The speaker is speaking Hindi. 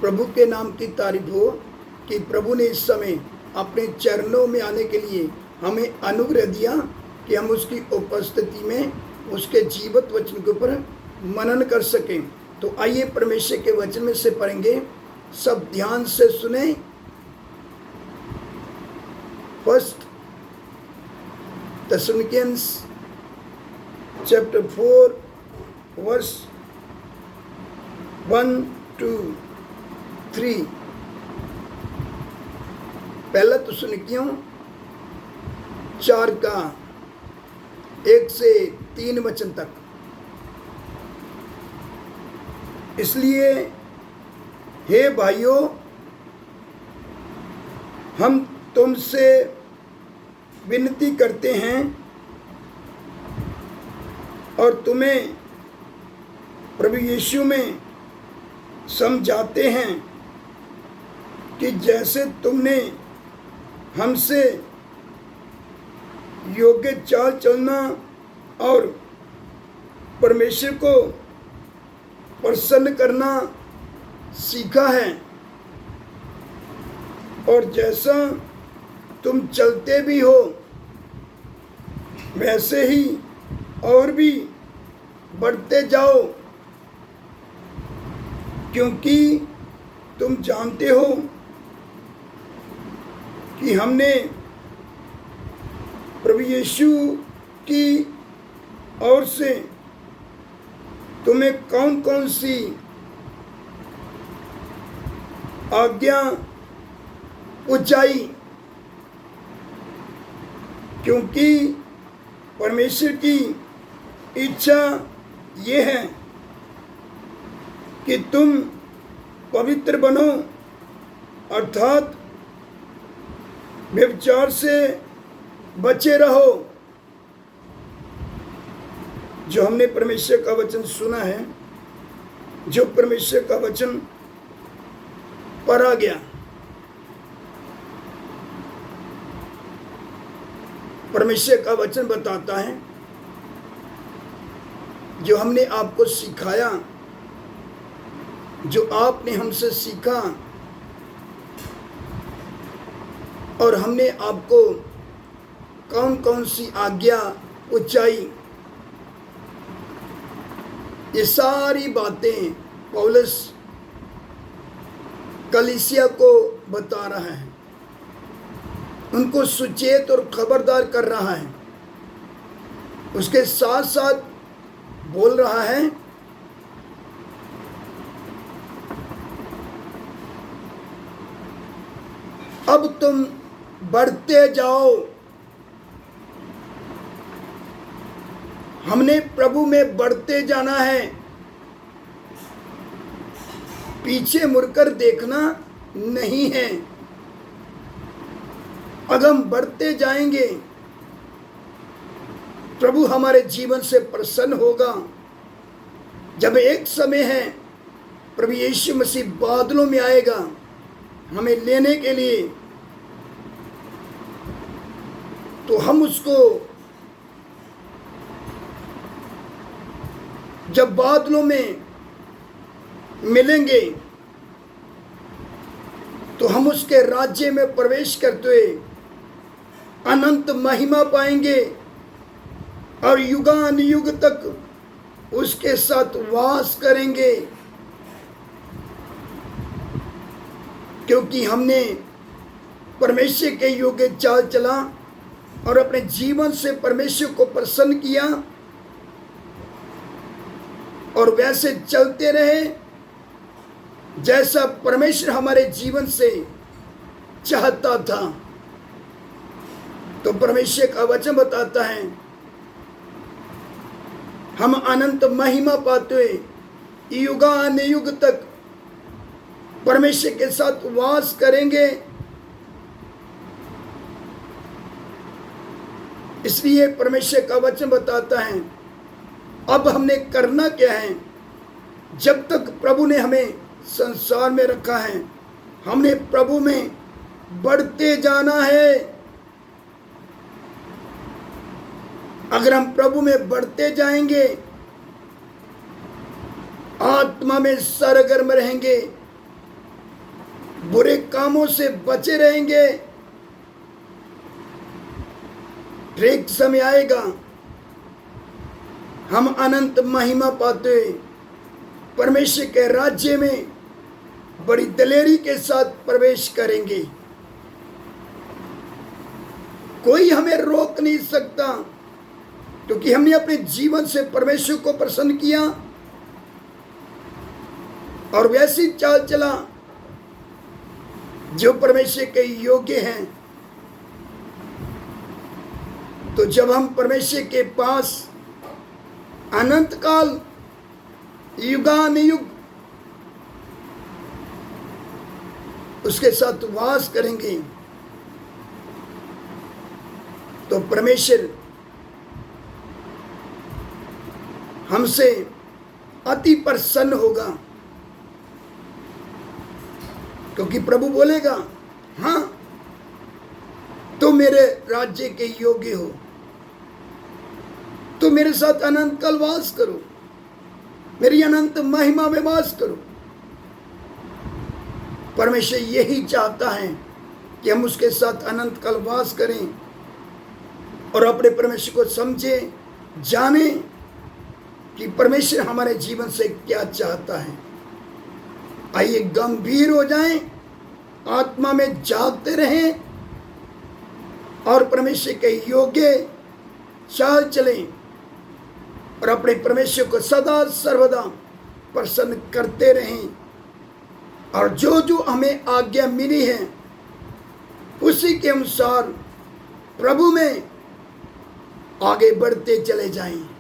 प्रभु के नाम की तारीफ हो कि प्रभु ने इस समय अपने चरणों में आने के लिए हमें अनुग्रह दिया कि हम उसकी उपस्थिति में उसके जीवित वचन के ऊपर मनन कर सकें। तो आइए परमेश्वर के वचन में से पढ़ेंगे, सब ध्यान से सुने। First Thessalonians chapter 4 verse 1 to 3। पहला थिस्सलुनीकियों 4 का 1 से 3 वचन तक। इसलिए हे भाइयों, हम तुमसे विनती करते हैं और तुम्हें प्रभु यीशु में समझाते हैं कि जैसे तुमने हमसे योग्य चाल चलना और परमेश्वर को प्रसन्न करना सीखा है, और जैसा तुम चलते भी हो वैसे ही और भी बढ़ते जाओ, क्योंकि तुम जानते हो कि हमने प्रभु यीशु की ओर से तुम्हें कौन कौन सी आज्ञा पहुंचाई, क्योंकि परमेश्वर की इच्छा ये है कि तुम पवित्र बनो, अर्थात व्यभिचार से बचे रहो। जो हमने परमेश्वर का वचन सुना है, जो परमेश्वर का वचन पढ़ा गया, परमेश्वर का वचन बताता है जो हमने आपको सिखाया, जो आपने हमसे सीखा और हमने आपको कौन कौन सी आज्ञा पहुंचाई, ये सारी बातें पौलुस कलीसिया को बता रहा है, उनको सुचेत और खबरदार कर रहा है। उसके साथ साथ बोल रहा है अब तुम बढ़ते जाओ। हमने प्रभु में बढ़ते जाना है, पीछे मुड़कर देखना नहीं है। अगर हम बढ़ते जाएंगे, प्रभु हमारे जीवन से प्रसन्न होगा। जब एक समय है प्रभु यीशु मसीह बादलों में आएगा हमें लेने के लिए, तो हम उसको जब बादलों में मिलेंगे तो हम उसके राज्य में प्रवेश करते हुए अनंत महिमा पाएंगे और युगान युग तक उसके साथ वास करेंगे, क्योंकि हमने परमेश्वर के योग्य चाल चला और अपने जीवन से परमेश्वर को प्रसन्न किया और वैसे चलते रहे जैसा परमेश्वर हमारे जीवन से चाहता था। तो परमेश्वर का वचन बताता है हम अनंत महिमा पाते हुए युगान युग तक परमेश्वर के साथ वास करेंगे। इसलिए परमेश्वर का वचन बताता है अब हमने करना क्या है। जब तक प्रभु ने हमें संसार में रखा है, हमने प्रभु में बढ़ते जाना है। अगर हम प्रभु में बढ़ते जाएंगे, आत्मा में सरगर्म रहेंगे, बुरे कामों से बचे रहेंगे। एक समय आएगा हम अनंत महिमा पाते परमेश्वर के राज्य में बड़ी दलेरी के साथ प्रवेश करेंगे। कोई हमें रोक नहीं सकता, क्योंकि हमने अपने जीवन से परमेश्वर को प्रसन्न किया और वैसी चाल चला जो परमेश्वर के योग्य हैं। तो जब हम परमेश्वर के पास अनंत काल युगानुयुग उसके साथ वास करेंगे, तो परमेश्वर हमसे अति प्रसन्न होगा, क्योंकि प्रभु बोलेगा, हाँ तो मेरे राज्य के योग्य हो, तो मेरे साथ अनंत काल वास करो, मेरी अनंत महिमा में वास करो। परमेश्वर यही चाहता है कि हम उसके साथ अनंत काल वास करें और अपने परमेश्वर को समझें, जानें कि परमेश्वर हमारे जीवन से क्या चाहता है। आइए गंभीर हो जाएं, आत्मा में जागते रहें और परमेश्वर के योग्य चाल चलें और अपने परमेश्वर को सदा सर्वदा प्रसन्न करते रहें। और जो जो हमें आज्ञा मिली है उसी के अनुसार प्रभु में आगे बढ़ते चले जाएं।